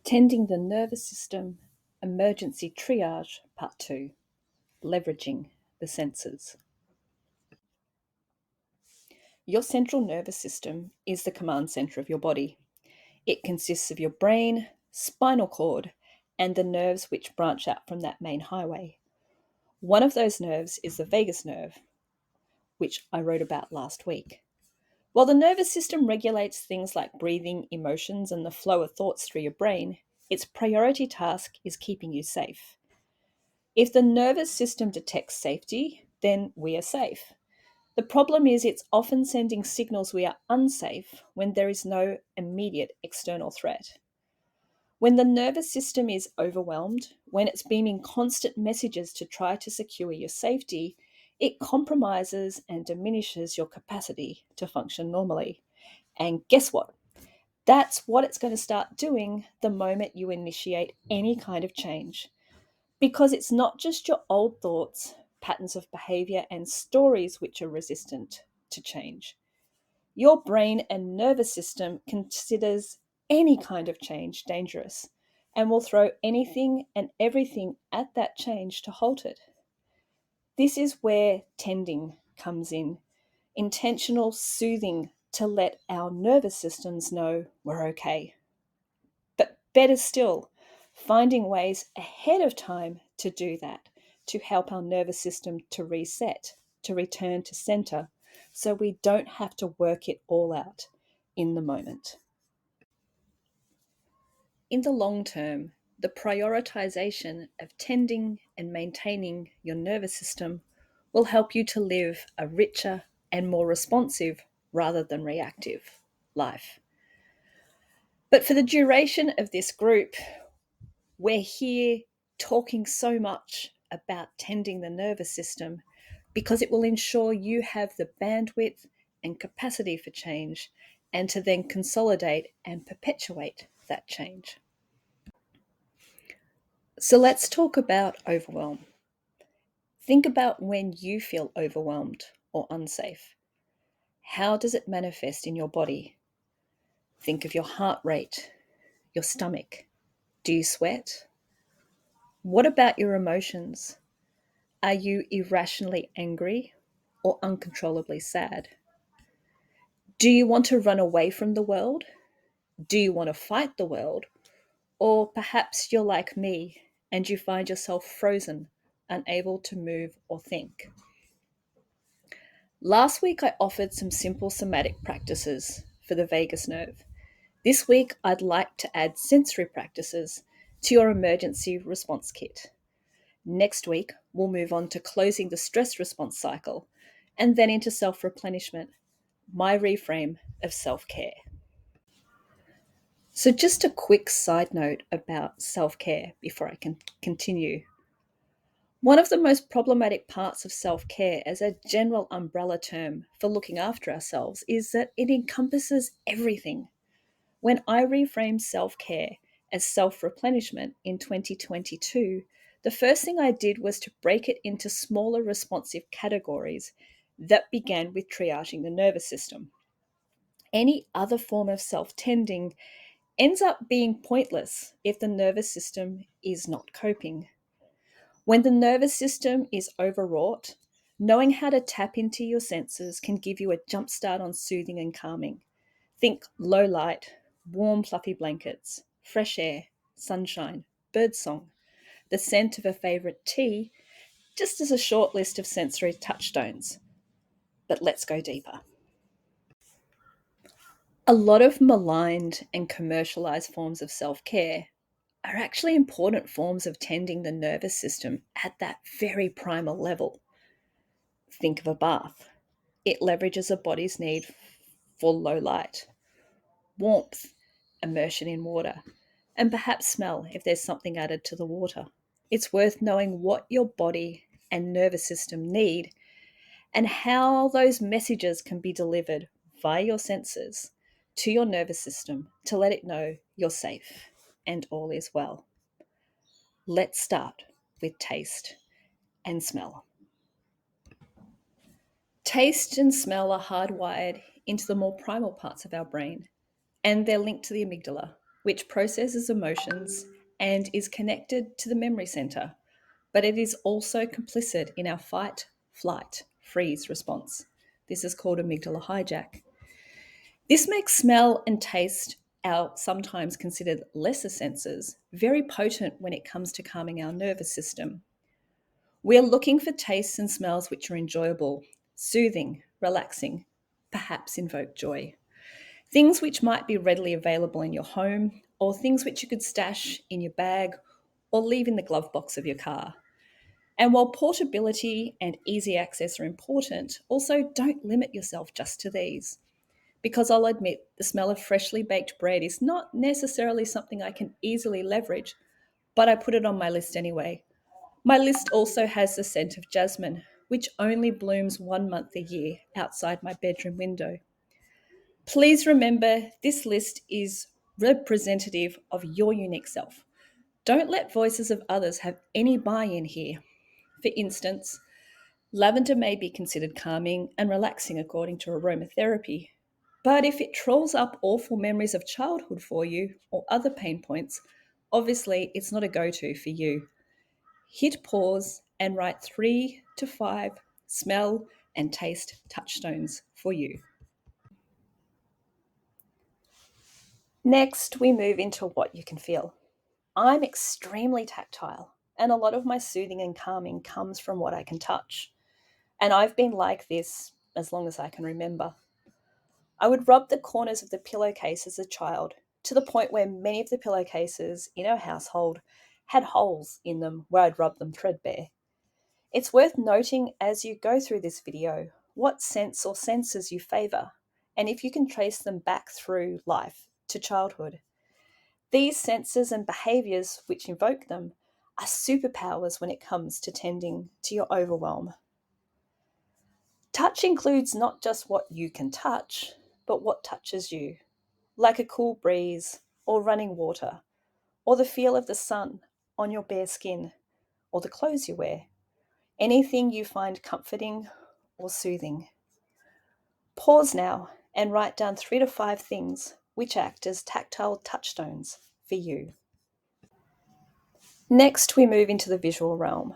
Tending the Nervous System, Emergency Triage, Part 2, Leveraging the Senses. Your central nervous system is the command center of your body. It consists of your brain, spinal cord, and the nerves which branch out from that main highway. One of those nerves is the vagus nerve, which I wrote about last week. While the nervous system regulates things like breathing, emotions, and the flow of thoughts through your brain, its priority task is keeping you safe. If the nervous system detects safety, then we are safe. The problem is it's often sending signals we are unsafe when there is no immediate external threat. When the nervous system is overwhelmed, when it's beaming constant messages to try to secure your safety, it compromises and diminishes your capacity to function normally. And guess what? That's what it's going to start doing the moment you initiate any kind of change. Because it's not just your old thoughts, patterns of behavior, and stories which are resistant to change. Your brain and nervous system considers any kind of change dangerous and will throw anything and everything at that change to halt it. This is where tending comes in, intentional soothing to let our nervous systems know we're okay. But better still, finding ways ahead of time to do that, to help our nervous system to reset, to return to center, so we don't have to work it all out in the moment. In the long term, the prioritization of tending and maintaining your nervous system will help you to live a richer and more responsive rather than reactive life. But for the duration of this group, we're here talking so much about tending the nervous system because it will ensure you have the bandwidth and capacity for change and to then consolidate and perpetuate that change. So let's talk about overwhelm. Think about when you feel overwhelmed or unsafe. How does it manifest in your body? Think of your heart rate, your stomach. Do you sweat? What about your emotions? Are you irrationally angry or uncontrollably sad? Do you want to run away from the world? Do you want to fight the world? Or perhaps you're like me and you find yourself frozen, unable to move or think. Last week, I offered some simple somatic practices for the vagus nerve. This week, I'd like to add sensory practices to your emergency response kit. Next week, we'll move on to closing the stress response cycle and then into self-replenishment, my reframe of self-care. So just a quick side note about self-care before I can continue. One of the most problematic parts of self-care as a general umbrella term for looking after ourselves is that it encompasses everything. When I reframed self-care as self-replenishment in 2022, the first thing I did was to break it into smaller responsive categories that began with triaging the nervous system. Any other form of self-tending ends up being pointless if the nervous system is not coping. When the nervous system is overwrought, knowing how to tap into your senses can give you a jump start on soothing and calming. Think low light, warm fluffy blankets, fresh air, sunshine, birdsong, the scent of a favourite tea, just as a short list of sensory touchstones. But let's go deeper. A lot of maligned and commercialised forms of self-care are actually important forms of tending the nervous system at that very primal level. Think of a bath. It leverages a body's need for low light, warmth, immersion in water, and perhaps smell if there's something added to the water. It's worth knowing what your body and nervous system need and how those messages can be delivered via your senses to your nervous system to let it know you're safe and all is well. Let's start with taste and smell. Taste and smell are hardwired into the more primal parts of our brain, and they're linked to the amygdala, which processes emotions and is connected to the memory center, but it is also complicit in our fight, flight, freeze response. This is called amygdala hijack. This makes smell and taste, our sometimes considered lesser senses, very potent when it comes to calming our nervous system. We're looking for tastes and smells which are enjoyable, soothing, relaxing, perhaps invoke joy. Things which might be readily available in your home, or things which you could stash in your bag or leave in the glove box of your car. And while portability and easy access are important, also don't limit yourself just to these. Because I'll admit, the smell of freshly baked bread is not necessarily something I can easily leverage, but I put it on my list anyway. My list also has the scent of jasmine, which only blooms 1 month a year outside my bedroom window. Please remember this list is representative of your unique self. Don't let voices of others have any buy in here. For instance, lavender may be considered calming and relaxing according to aromatherapy. But if it trolls up awful memories of childhood for you or other pain points, obviously it's not a go to for you. Hit pause and write 3 to 5 smell and taste touchstones for you. Next, we move into what you can feel. I'm extremely tactile, and a lot of my soothing and calming comes from what I can touch. And I've been like this as long as I can remember. I would rub the corners of the pillowcase as a child, to the point where many of the pillowcases in our household had holes in them where I'd rub them threadbare. It's worth noting as you go through this video what scents or senses you favour, and if you can trace them back through life to childhood. These senses and behaviours which invoke them are superpowers when it comes to tending to your overwhelm. Touch includes not just what you can touch, but what touches you, like a cool breeze or running water, or the feel of the sun on your bare skin, or the clothes you wear, anything you find comforting or soothing. Pause now and write down 3 to 5 things which act as tactile touchstones for you. Next, we move into the visual realm.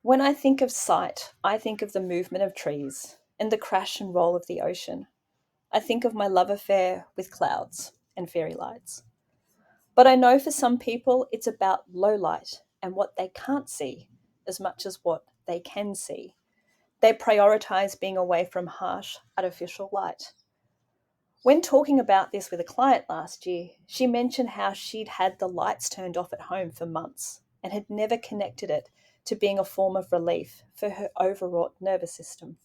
When I think of sight, I think of the movement of trees and the crash and roll of the ocean. I think of my love affair with clouds and fairy lights. But I know for some people it's about low light and what they can't see as much as what they can see. They prioritize being away from harsh, artificial light. When talking about this with a client last year, she mentioned how she'd had the lights turned off at home for months and had never connected it to being a form of relief for her overwrought nervous system.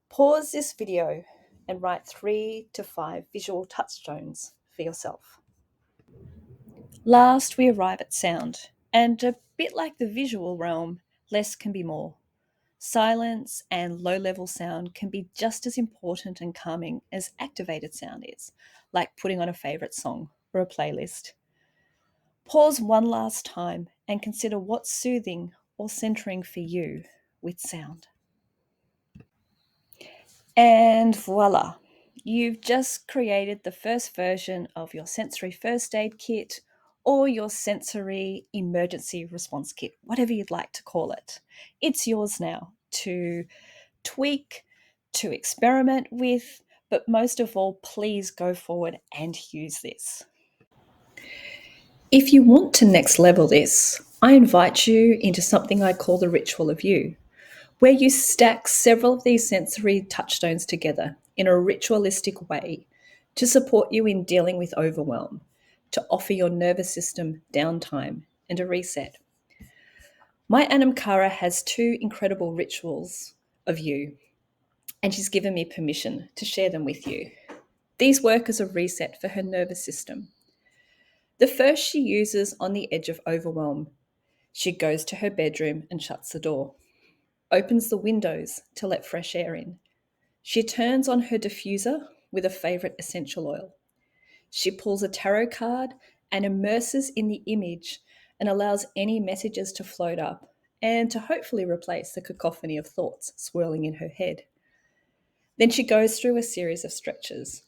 Pause this video and write 3 to 5 visual touchstones for yourself. Last, we arrive at sound, and a bit like the visual realm, less can be more. Silence and low level sound can be just as important and calming as activated sound is, like putting on a favourite song or a playlist. Pause one last time and consider what's soothing or centering for you with sound. And voila, you've just created the first version of your sensory first aid kit or your sensory emergency response kit, whatever you'd like to call it. It's yours now to tweak, to experiment with, but most of all, please go forward and use this. If you want to next level this, I invite you into something I call the ritual of you, where you stack several of these sensory touchstones together in a ritualistic way to support you in dealing with overwhelm, to offer your nervous system downtime and a reset. My Anam Cara has 2 incredible rituals of you, and she's given me permission to share them with you. These work as a reset for her nervous system. The first she uses on the edge of overwhelm. She goes to her bedroom and shuts the door, opens the windows to let fresh air in. She turns on her diffuser with a favourite essential oil. She pulls a tarot card and immerses in the image and allows any messages to float up and to hopefully replace the cacophony of thoughts swirling in her head. Then she goes through a series of stretches.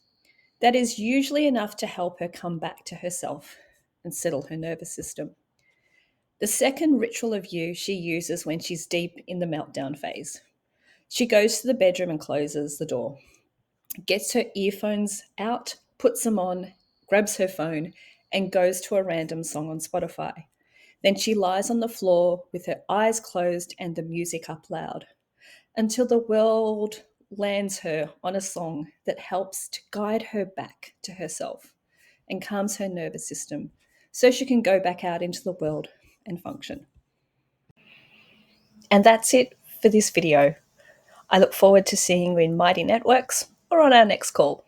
That is usually enough to help her come back to herself and settle her nervous system. The second ritual of you she uses when she's deep in the meltdown phase. She goes to the bedroom and closes the door, gets her earphones out, puts them on, grabs her phone, and goes to a random song on Spotify. Then she lies on the floor with her eyes closed and the music up loud until the world lands her on a song that helps to guide her back to herself and calms her nervous system so she can go back out into the world and function. And that's it for this video. I look forward to seeing you in Mighty Networks or on our next call.